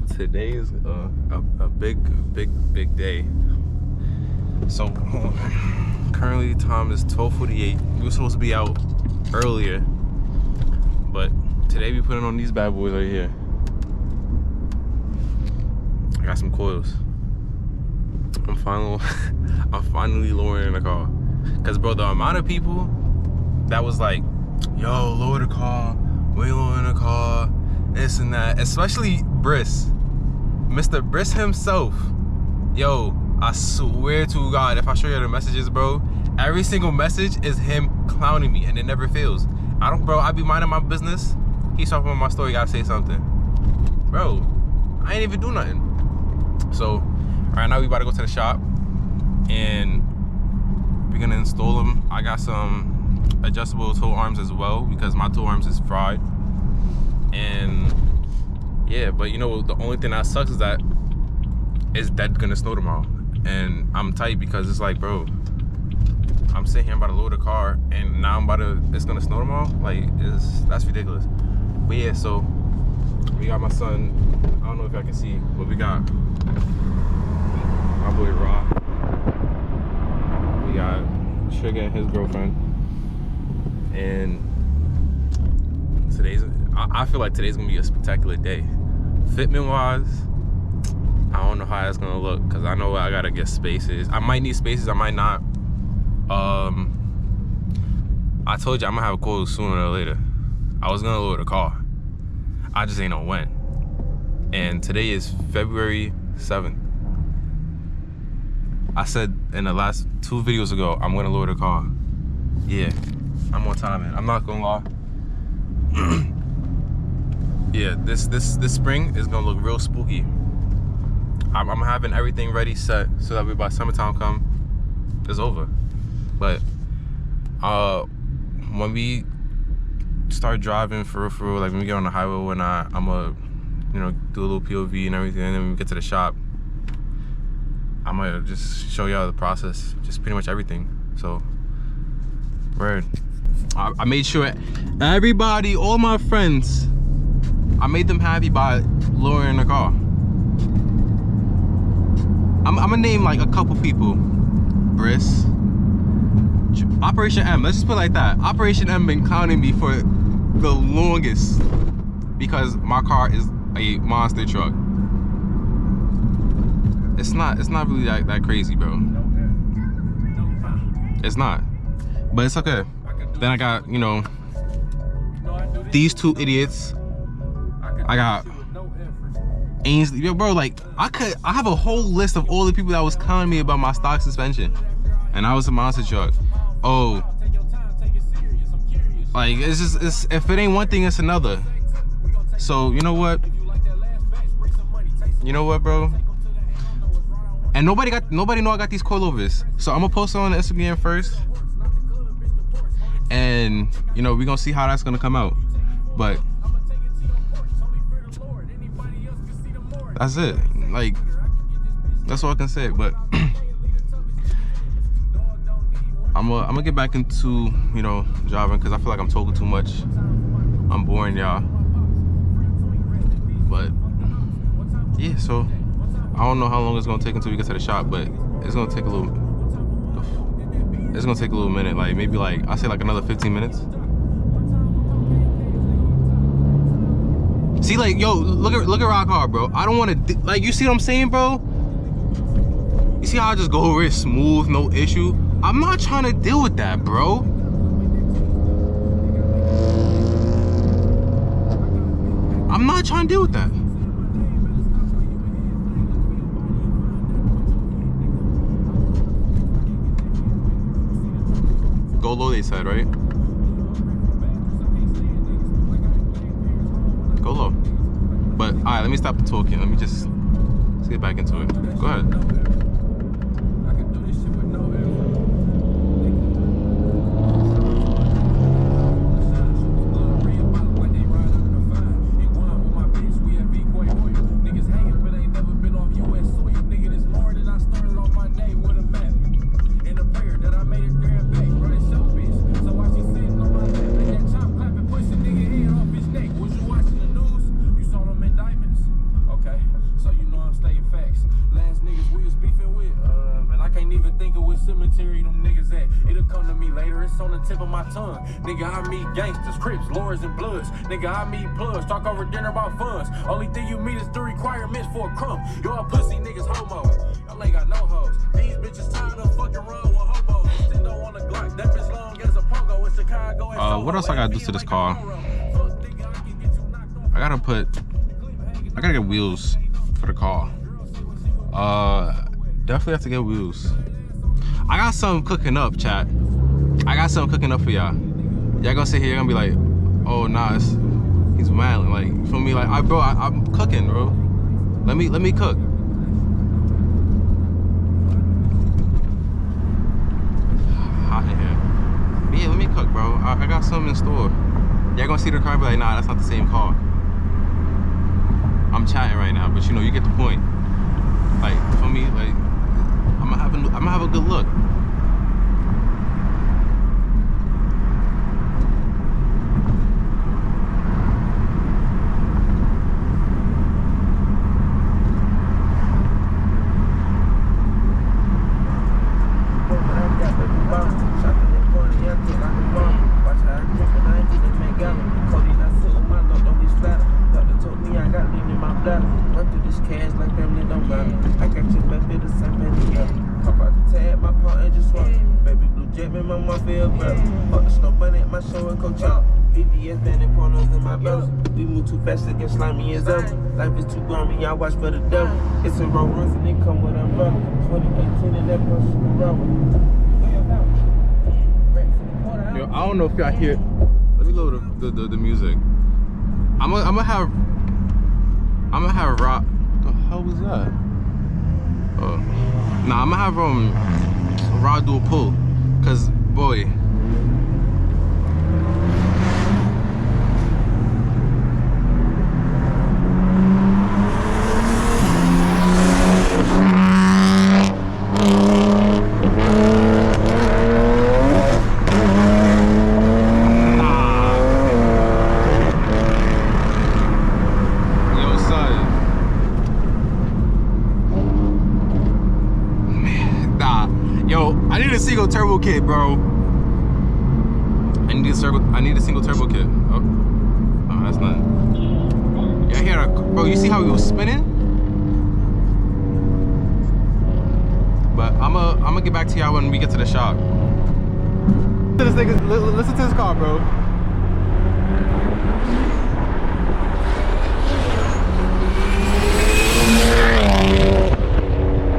Today is a big day. So currently time is 12:48. We were supposed to be out earlier, but today we putting on these bad boys right here. I got some coils. I'm finally lowering the car. Cause bro, the amount of people that was like, yo, lower the car, we lowering the car, this and that, especially Briss, Mr. Briss himself. Yo, I swear to God, if I show you the messages, bro, every single message is him clowning me, and it never fails. I be minding my business. He's talking about my story, gotta say something. Bro, I ain't even do nothing. So, right now we about to go to the shop, and we're gonna install them. I got some adjustable tow arms as well, because my tow arms is fried. And yeah, but you know, the only thing that sucks is that it's gonna snow tomorrow. And I'm tight because it's like, bro, I'm sitting here, I'm about to load the car, and now it's gonna snow tomorrow. Like, that's ridiculous. But yeah, so we got my son, I don't know if y'all can see, but we got my boy Rob. We got Sugar and his girlfriend. And I feel like today's gonna be a spectacular day. Fitment wise, I don't know how that's gonna look, because I know I gotta get spaces. I might need spaces, I might not. I told you I'm gonna have a coil sooner or later. I was gonna load the car, I just ain't know when. And today is February 7th. I said in the last 2 videos ago, I'm gonna load the car. Yeah, I'm on time, man. I'm not gonna lie. Yeah, this spring is gonna look real spooky. I'm having everything ready, set, so that by summertime come, it's over. But when we start driving for real, like when we get on the highway, I'm gonna, you know, do a little POV and everything, and then when we get to the shop, I'm gonna just show y'all the process, just pretty much everything. So, word. I made sure everybody, all my friends, I made them happy by lowering the car. I'm gonna name like a couple people. Briss, Operation M, let's just put it like that. Operation M been clowning me for the longest because my car is a monster truck. It's not really that crazy, bro. It's not, but it's okay. Then I got, you know, these two idiots. I got Ainsley. Yo, bro, like I have a whole list of all the people that was calling me about my stock suspension, and I was a monster truck. Oh, like it's just if it ain't one thing, it's another. So you know what? You know what, bro? And nobody know I got these coilovers. So I'm gonna post it on Instagram first. And you know, we're gonna see how that's gonna come out. But that's it. Like, that's all I can say. But I'm gonna get back into, you know, driving, because I feel like I'm talking too much. I'm boring y'all. But yeah, so I don't know how long it's gonna take until we get to the shop, but it's gonna take a little minute, like maybe like I say like another 15 minutes. See, like, yo, look at our car, bro. I don't want to, like, you see what I'm saying, bro? You see how I just go over it smooth, no issue? I'm not trying to deal with that, bro. I'm not trying to deal with that. Go low, they said, right? Go low. But all right, let me stop the talking. Let's get back into it. Go ahead. Okay. Can't even think of what cemetery them niggas at. It'll come to me later, it's on the tip of my tongue. Nigga, I meet gangsters, crips, lords, and bloods. Nigga, I meet plugs, talk over dinner about funds. Only thing you meet is the requirements for a crumb. Y'all pussy niggas homo. Y'all ain't got no hoes. These bitches tired of fucking around with hobos. Still don't want a Glock, that bitch long as a pogo in Chicago. What else I gotta do to this car? I gotta get wheels for the car. Definitely have to get wheels. I got something cooking up, chat. I got something cooking up for y'all. Y'all gonna sit here and be like, oh nah, he's mad. Like, you feel me? Like, I'm cooking, bro. Let me cook. Hot in here. But yeah, let me cook, bro. I got something in store. Y'all gonna see the car and be like, nah, that's not the same car. I'm chatting right now, but you know, you get the point. Like, for me, like, I'm gonna have a good look. Against slimy as ever. Life is too grimy, I watch for the devil. It's a road runs and it come with umbrella. 2018 and that person rubber. Yo, I don't know if y'all hear. Let me load the music. I'm gonna have rock. What the hell was that? Oh, nah, I'm gonna have Rod do a pull, cause boy. Single turbo kit, bro. I need a single turbo kit. Oh, that's not. Yeah, here, bro. You see how he was spinning? But I'm gonna get back to y'all when we get to the shop. Listen to this car, bro.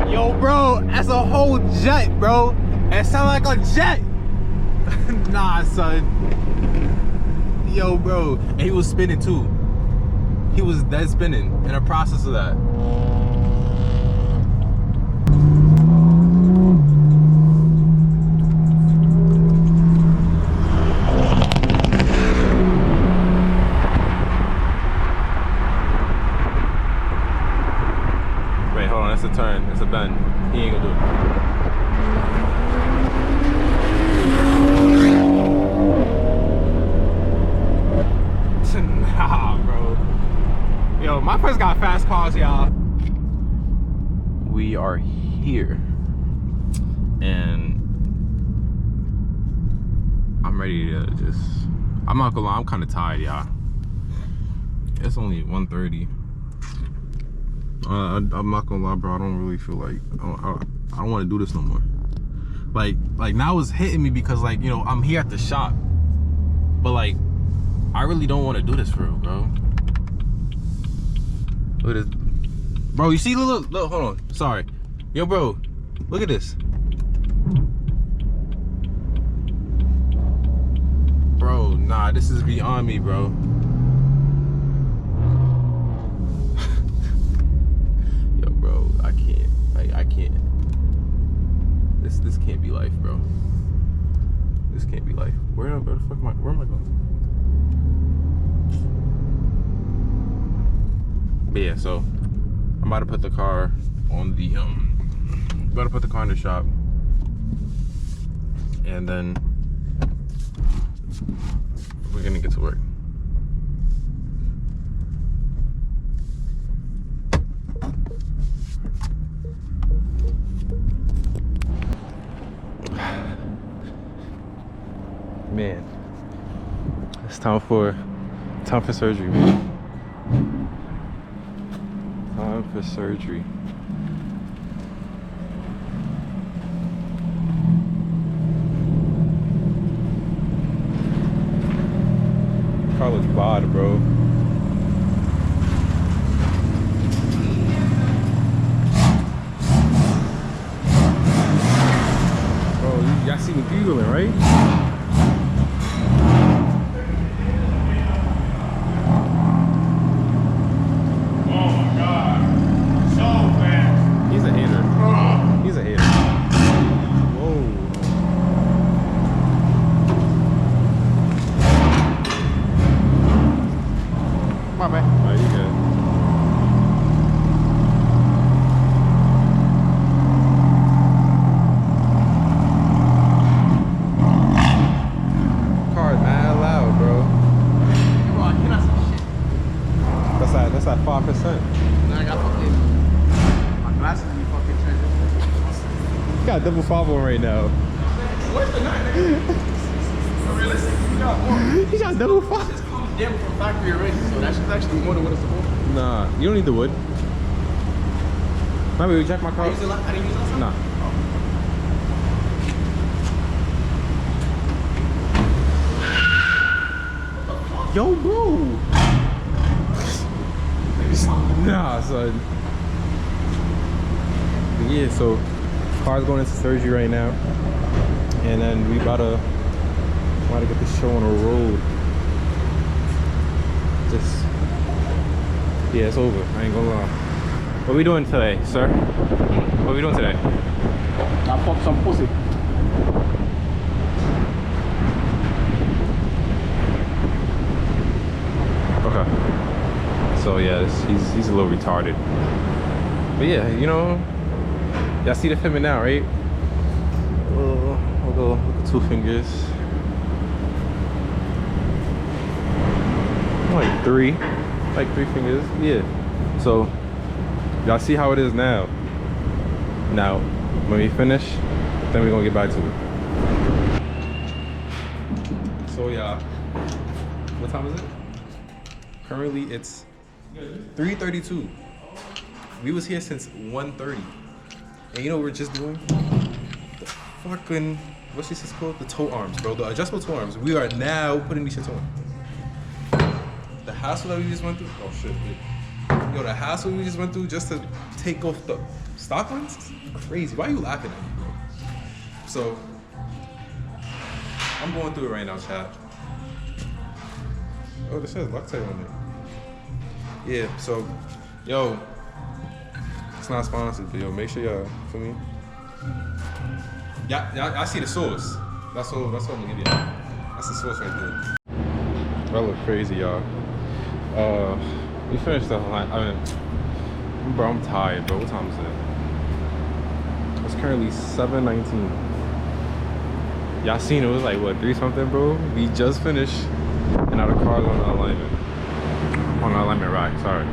Yo, bro, that's a whole jet, bro. It sound like a jet. Nah, son. Yo, bro. And he was spinning too. He was dead spinning in the process of that. Wait, hold on. It's a turn. It's a bend. He ain't gonna do it. Nah, bro. Yo, my friends got fast cars, y'all. We are here. And I'm ready to just... I'm not gonna lie, I'm kind of tired, y'all. It's only 1:30. I'm not gonna lie, bro. I don't really feel like... I don't want to do this no more. Like now it's hitting me because, like, you know, I'm here at the shop. But, like, I really don't want to do this for real, bro. Look at this. Bro, you see, look, hold on. Sorry. Yo, bro, look at this. Bro, nah, this is beyond me, bro. Yo, bro, I can't. I can't. This can't be life, bro. This can't be life. Where the fuck am I? Where am I going? But yeah, so I'm about to put the car on the about to put the car in the shop, and then we're gonna get to work. Man, it's time for surgery, man. Time for surgery. Car looks bad, bro. Bro, y'all see me googling, right? That's at 5%. Then I got fucking my glasses and you fucking treasure. You got double 5 on right now. Where's the 9, nigga? Realistic, you got more. You got double 5. It's called damn from factory already, so that shit's actually more than what it's supposed to be. Nah, you don't need the wood. Maybe we check my car. I didn't use that. Nah. Yo, bro. Nah, son. But yeah, so car's going into surgery right now, and then we about to get this show on the road. Just yeah, it's over. I ain't gonna lie. What we doing today, sir? What we doing today? I fucked some pussy. Okay. So yeah, he's a little retarded. But yeah, you know, y'all see the fitment now, right? We'll go look at 2 fingers. Like 3 fingers, yeah. So y'all see how it is now. Now, when we finish, then we're gonna get back to it. So yeah, what time is it? Currently it's 3:32. We was here since 1:30. And you know what we're just doing? The fucking, what's this called? The toe arms, bro. The adjustable toe arms. We are now putting these shits on. The hassle that we just went through. Oh shit, wait. Yo, the hassle we just went through just to take off the stock ones? Crazy. Why are you laughing at me, bro? So, I'm going through it right now, chat. Oh, this says Loctite on it. Yeah, so, yo, it's not sponsored, but yo, make sure y'all, for me. Y'all see the sauce. That's all I'm gonna give you. That's the sauce right there. That look crazy, y'all. We finished the line. I mean, bro, I'm tired, bro. What time is it? It's currently 7:19. Y'all seen it was like, what, 3 something, bro? We just finished, and now the car's on the alignment. On the alignment rack, sorry.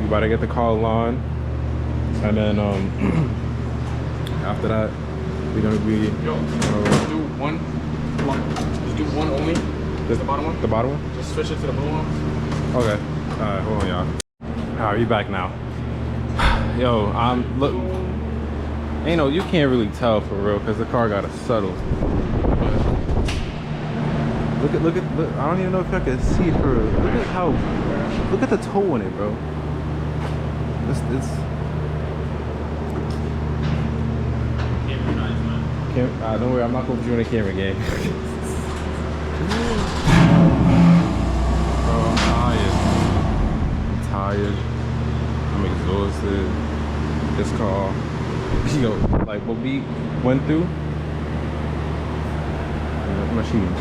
We about to get the car on, and then after that, we're gonna be. Yo, let's do one. Just do one only. This, the bottom one? The bottom one? Just switch it to the blue one. Okay. Alright, hold on, y'all. Alright, we back now. Yo, look. Ain't no, you can't really tell for real, because the car got a subtle. Look, I don't even know if I can see it for real. Look at the toe on it, bro. It's. Camera nice, man. Don't worry, I'm not gonna put you in the camera game. Bro, I'm tired. I'm exhausted. This car, yo, like what we went through. I'm not cheating.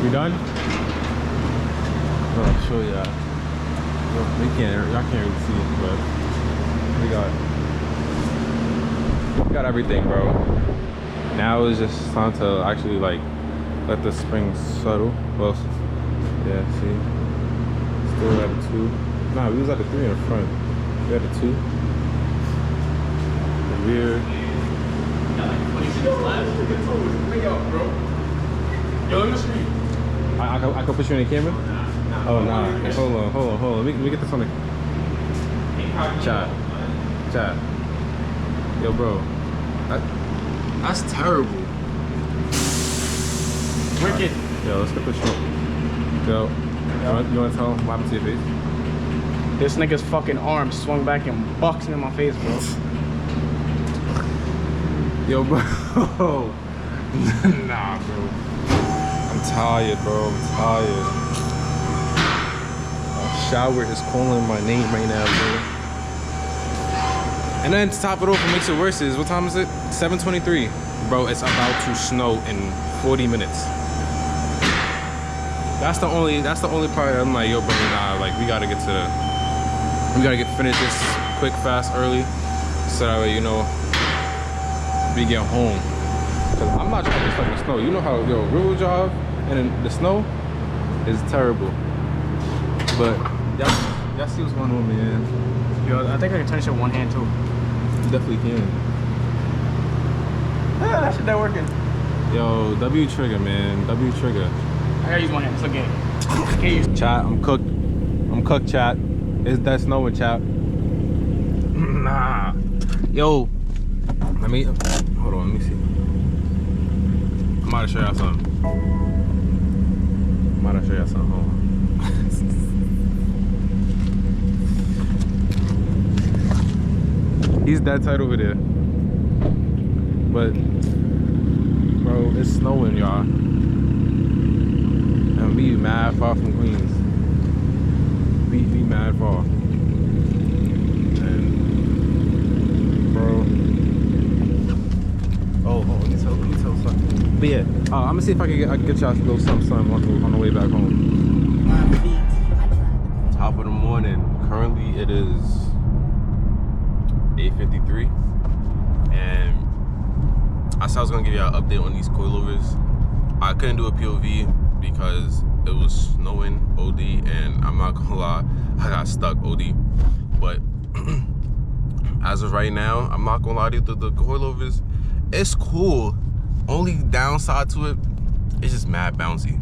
We done? I'll show y'all. Y'all can't really see it, but we got everything, bro. Now it's just time to actually like let the spring settle. Well, yeah, see, still at a 2. Nah, we was at the 3 in the front. We had the 2. The rear. Got like 26 laps. Way off, bro. Yo, let me see. I can put you in the camera? Oh, nah. Hold on. Let me get this on the... Chat. Yo, bro. That's terrible. Wicked. Yo, let's get this short. Yo, you want to tell him what happened to your face? This nigga's fucking arm swung back and boxing in my face, bro. Yo, bro. Nah, bro. I'm tired, bro. I'm tired. Shower is calling my name right now, bro. And then to top it off, what makes it worse is, what time is it? 7:23. Bro, it's about to snow in 40 minutes. That's the only part that I'm like, yo, bro, nah, like we gotta finish this quick, fast, early, so that way, you know, we get home. Cause I'm not trying to get stuck in the snow. You know how, yo, real job and then the snow is terrible. But y'all see what's going on, man. Yo, I think I can turn this with one hand too. You definitely can. Yeah, that shit not working. Yo, W trigger, man. W trigger. I gotta use one hand. It's okay. I can't use. Chat, I'm cooked, chat. It's that snowing, chat. Nah. Yo, hold on, let me see. I'm about to show y'all something. Hold on. He's that tight over there. But, bro, it's snowing, y'all. And we mad far from Queens. We mad far. And, bro. Oh, let me tell something. But yeah, I'm gonna see if I can get y'all a little something on the way back home. Top of the morning. Currently it is 8:53, and I said I was gonna give you an update on these coilovers. I couldn't do a POV because it was snowing OD, and I'm not gonna lie, I got stuck OD. But as of right now, I'm not gonna lie to you, the coilovers, it's cool. Only downside to it, it's just mad bouncy.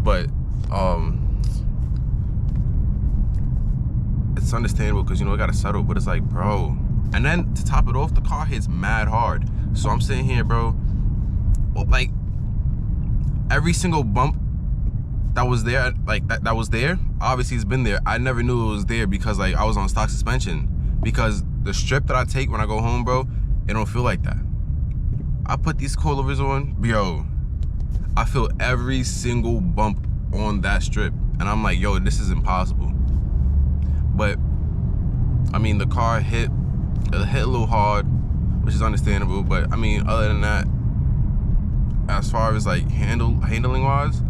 But it's understandable because, you know, it gotta settle, but it's like, bro. And then to top it off, the car hits mad hard. So I'm sitting here, bro, like every single bump that was there, like that was there, obviously it's been there. I never knew it was there because like I was on stock suspension. Because the strip that I take when I go home, bro, it don't feel like that. I put these coilovers on, yo, I feel every single bump on that strip. And I'm like, yo, this is impossible. But I mean, the car hit a little hard, which is understandable. But I mean, other than that, as far as like handling wise,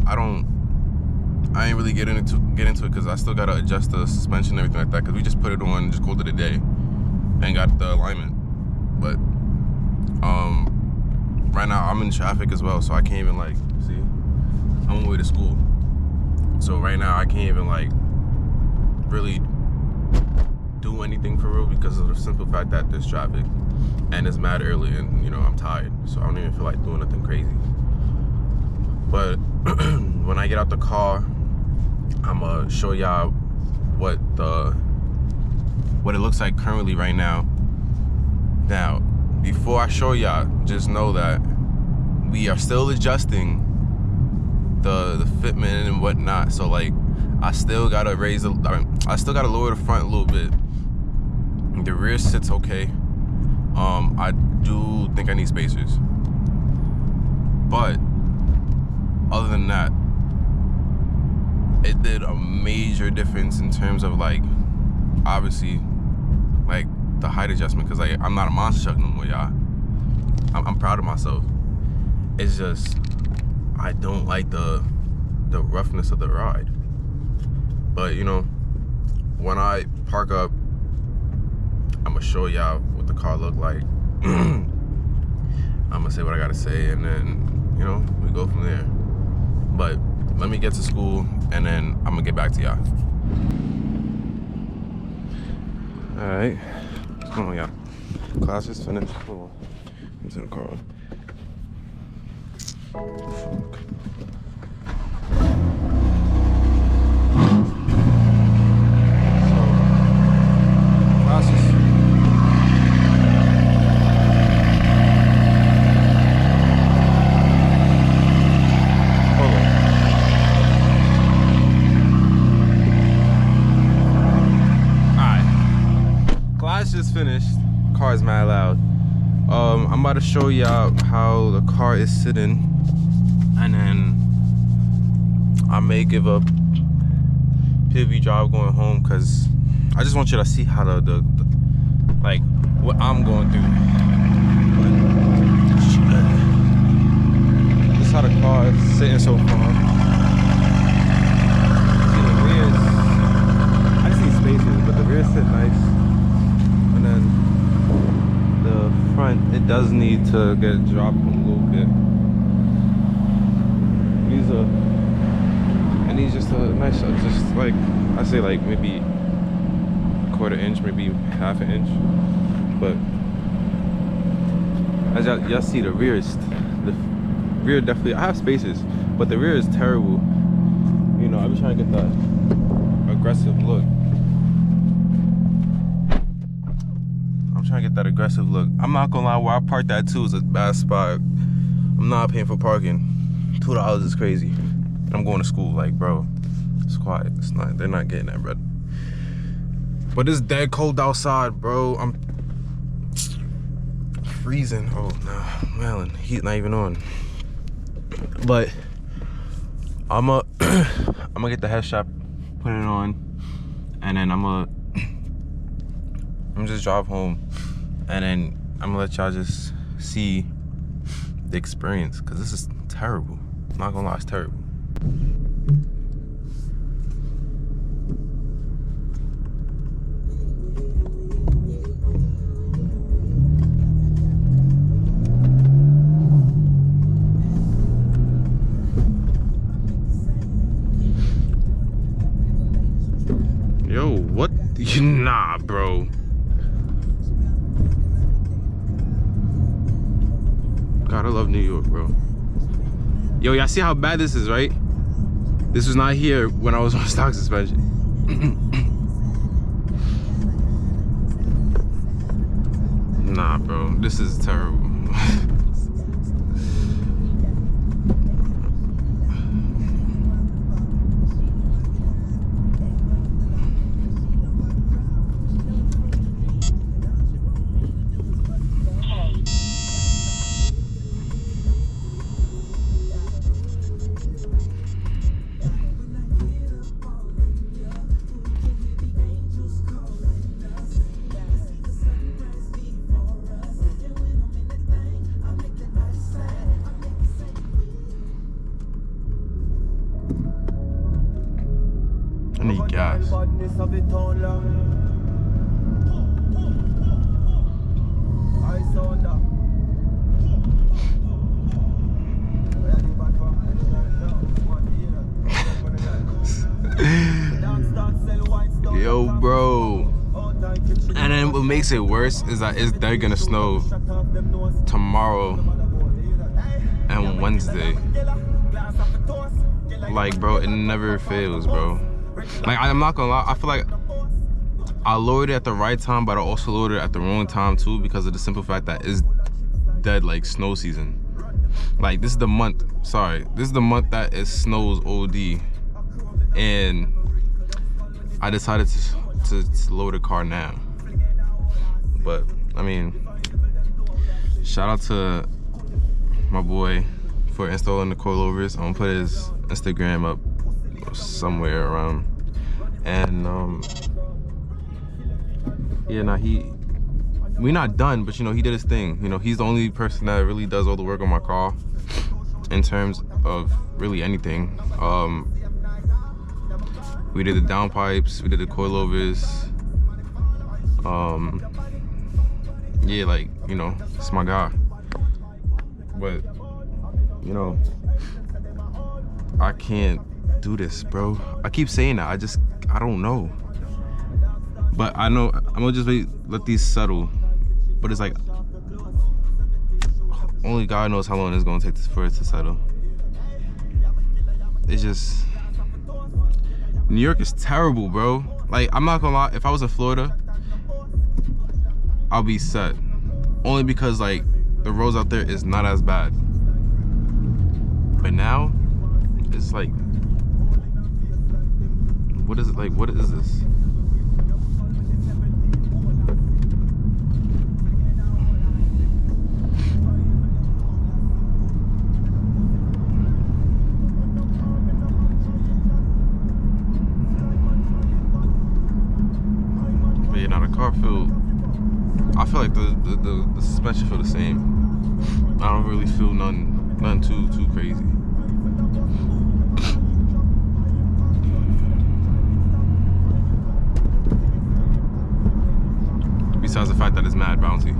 I ain't really get into it because I still gotta adjust the suspension and everything like that, because we just put it on and just called it a day and got the alignment. But right now I'm in traffic as well, so I can't even like see. I'm on my way to school, so right now I can't even like really do anything for real because of the simple fact that there's traffic and it's mad early, and you know I'm tired, so I don't even feel like doing nothing crazy. But when I get out the car, I'm gonna show y'all what it looks like currently right now. Now, before I show y'all, just know that we are still adjusting the fitment and whatnot. So like, I still gotta I still gotta lower the front a little bit. The rear sits okay. I do think I need spacers, but other than that, it did a major difference in terms of like, obviously, like the height adjustment, because like I'm not a monster truck no more, y'all. I'm proud of myself. It's just I don't like the roughness of the ride. But you know, when I park up, I'm gonna show y'all what the car look like. I'm gonna say what I gotta say, and then you know we go from there. But let me get to school and then I'm gonna get back to y'all. All right, what's going on, y'all? Class is finished. Hold on. Into the car. Fuck. Just finished. Car is mad loud. I'm about to show y'all how the car is sitting, and then I may give up POV drive going home because I just want you to see how the like what I'm going through. But, this is how the car is sitting so far. See, the rears, I just need spaces, but the rears sit nice. And then the front, it does need to get dropped a little bit. These are, and these just a nice, just like I say, like maybe a quarter inch, maybe half an inch. But as y'all see, the rear definitely, I have spaces, but the rear is terrible. You know, I've been trying to get that aggressive look. Trying to get that aggressive look. I'm not gonna lie, where I parked at too is a bad spot. I'm not paying for parking. $2 is crazy. I'm going to school, like, bro, it's quiet. It's not, they're not getting that, bro. But it's dead cold outside, bro. I'm freezing. Oh no, Melon, heat not even on. But I'm gonna get the head strap, put it on, and then I'm just drive home, and then I'm gonna let y'all just see the experience, because this is terrible. I'm not gonna lie, it's terrible. Yo, what? Nah, bro. God, I love New York, bro. Yo, y'all see how bad this is, right? This was not here when I was on stock suspension. Nah, bro, this is terrible. I need gas. Yo, bro. And then what makes it worse is that they're gonna snow tomorrow and Wednesday. Like, bro, it never fails, bro. Like, I'm not gonna lie, I feel like I lowered it at the right time, but I also lowered it at the wrong time too, because of the simple fact that it's dead, like, snow season. Like, this is the month, this is the month that it snows OD. And I decided to lower the car now. But, I mean, shout out to my boy for installing the coilovers. I'm gonna put his Instagram up somewhere around. And yeah, nah, we're not done, but you know, he did his thing. You know, he's the only person that really does all the work on my car in terms of really anything. We did the downpipes, we did the coilovers. Yeah, like, you know, it's my guy. But, you know, I can't do this, bro. I keep saying that. I don't know. But I know I'm gonna just let these settle. But it's like only God knows how long it's gonna take for it to settle. It's just New York is terrible, bro. Like, I'm not gonna lie, if I was in Florida, I'll be set. Only because like the roads out there is not as bad. But now, it's like, what is it like? What is this? But yeah, now the car feel. I feel like the suspension feel the same. I don't really feel nothing too crazy. Besides the fact that it's mad bouncy.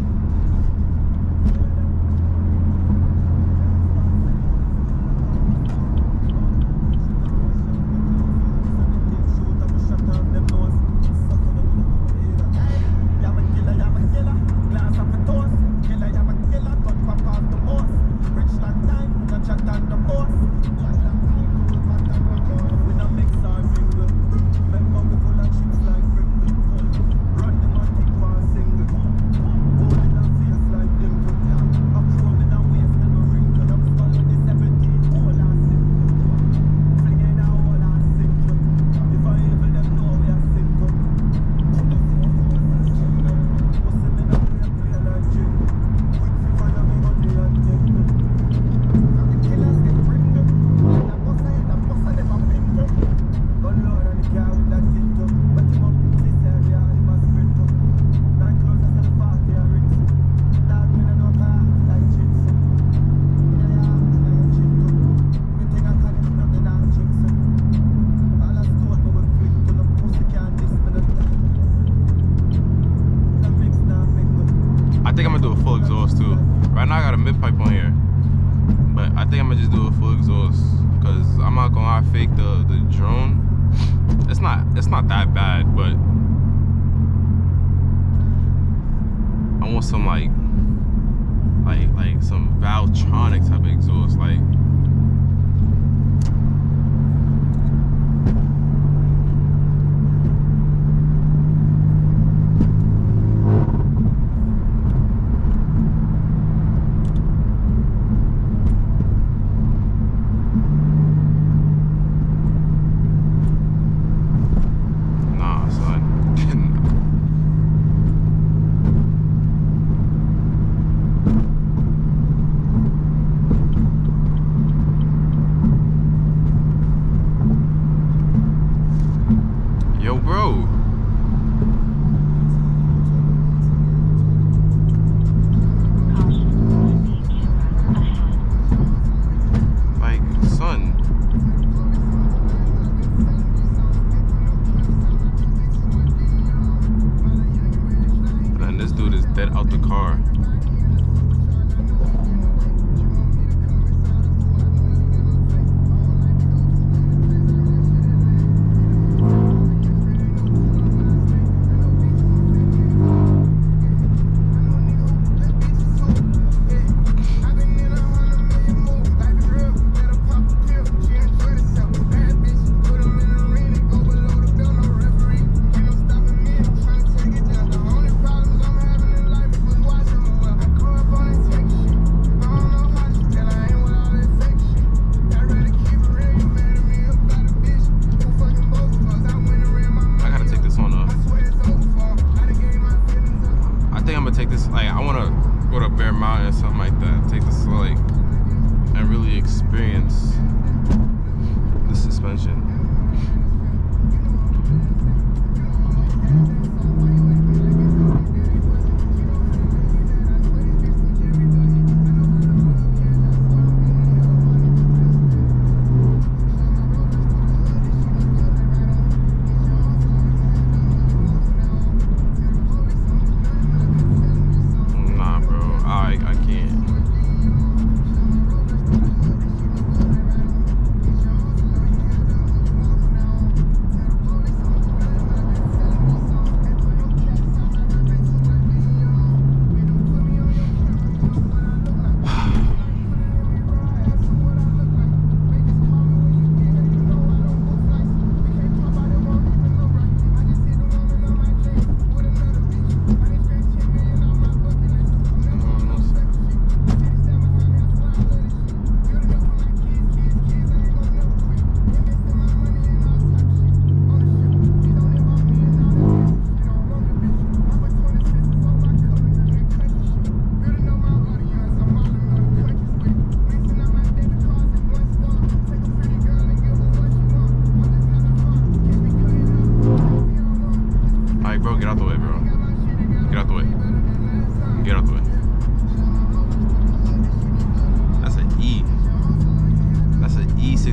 I think I'm gonna do a full exhaust too. Right now I got a mid pipe on here, but I think I'm gonna just do a full exhaust because I'm not gonna lie, fake the drone. It's not that bad, but I want some like some Valtronic type of exhaust, like.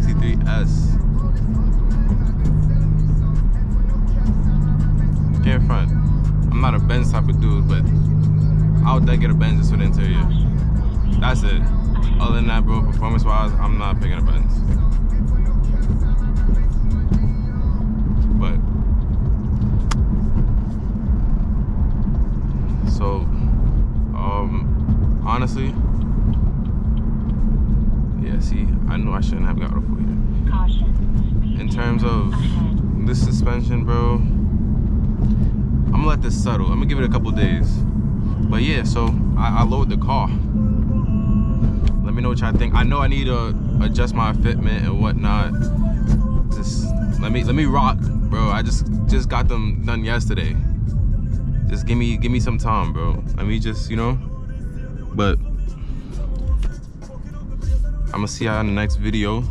63S. Can't front. I'm not a Benz type of dude, but I would get a Benz just for the interior. That's it. Other than that, bro, performance-wise, I'm not picking a Benz. But so, honestly, yeah. See, I know I shouldn't have got a full here. In terms of this suspension, bro, I'm gonna let this settle. I'm gonna give it a couple days. But yeah, so I lowered the car. Let me know what y'all think. I know I need to adjust my fitment and whatnot. Just let me rock, bro. I just got them done yesterday. Just give me some time, bro. Let me just, you know. But I'm gonna see y'all in the next video.